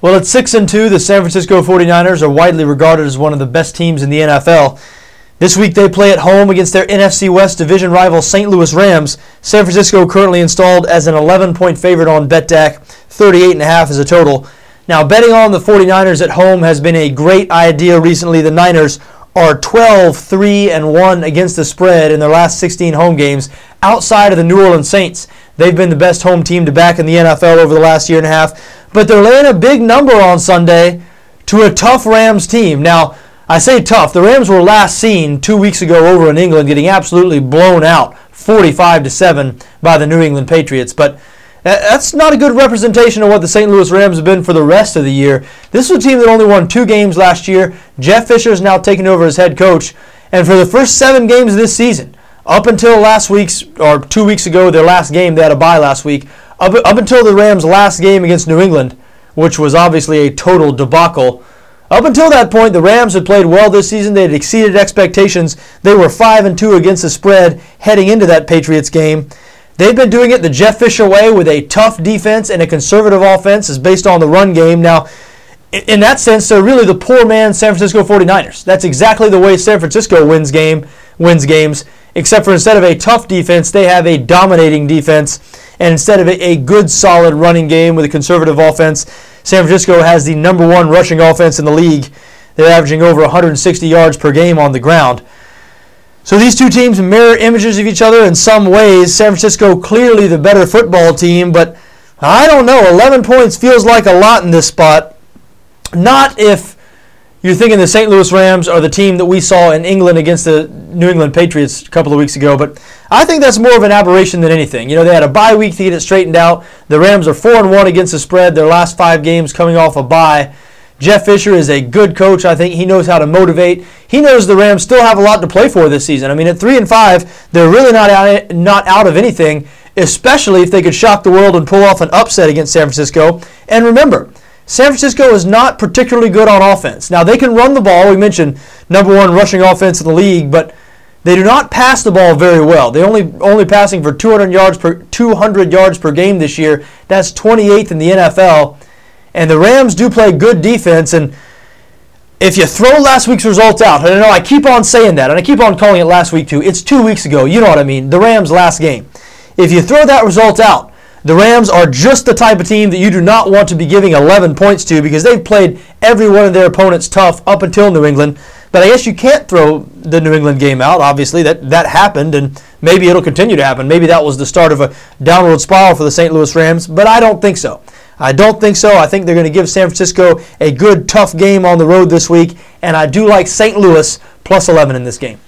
Well, at 6-2, the San Francisco 49ers are widely regarded as one of the best teams in the NFL. This week they play at home against their NFC West division rival St. Louis Rams. San Francisco currently installed as an 11-point favorite on BETDAQ. 38.5 is a total. Now, betting on the 49ers at home has been a great idea recently. The Niners are 12-3-1 against the spread in their last 16 home games outside of the New Orleans Saints. They've been the best home team to back in the NFL over the last year and a half. But they're laying a big number on Sunday to a tough Rams team. Now, I say tough. The Rams were last seen 2 weeks ago over in England getting absolutely blown out 45-7 by the New England Patriots. But that's not a good representation of what the St. Louis Rams have been for the rest of the year. This was a team that only won 2 games last year. Jeff Fisher is now taking over as head coach. And for the first 7 games of this season, up until 2 weeks ago, their last game, they had a bye last week, up until the Rams' last game against New England, which was obviously a total debacle. Up until that point, the Rams had played well this season. They had exceeded expectations. They were 5-2 against the spread heading into that Patriots game. They've been doing it the Jeff Fisher way with a tough defense and a conservative offense is based on the run game. Now, in that sense, they're really the poor man's San Francisco 49ers. That's exactly the way San Francisco wins games, except for instead of a tough defense, they have a dominating defense. And instead of a good, solid running game with a conservative offense, San Francisco has the #1 rushing offense in the league. They're averaging over 160 yards per game on the ground. So these two teams mirror images of each other in some ways. San Francisco clearly the better football team, but I don't know. 11 points feels like a lot in this spot. Not if you're thinking the St. Louis Rams are the team that we saw in England against the New England Patriots a couple of weeks ago, but I think that's more of an aberration than anything. You know, they had a bye week to get it straightened out. The Rams are 4-1 against the spread, their last 5 games coming off a bye. Jeff Fisher is a good coach. I think he knows how to motivate. He knows the Rams still have a lot to play for this season. I mean, at 3-5, they're really not out of anything, especially if they could shock the world and pull off an upset against San Francisco. And remember, San Francisco is not particularly good on offense. Now, they can run the ball. We mentioned #1 rushing offense in the league, but they do not pass the ball very well. They only passing for 200 yards per game this year. That's 28th in the NFL. And the Rams do play good defense. And if you throw last week's results out, and I know I keep on saying that, and I keep on calling it last week too. It's 2 weeks ago. You know what I mean. The Rams' last game. If you throw that result out, the Rams are just the type of team that you do not want to be giving 11 points to because they've played every one of their opponents tough up until New England. But I guess you can't throw the New England game out. Obviously, that happened, and maybe it'll continue to happen. Maybe that was the start of a downward spiral for the St. Louis Rams, but I don't think so. I don't think so. I think they're going to give San Francisco a good, tough game on the road this week, and I do like St. Louis plus 11 in this game.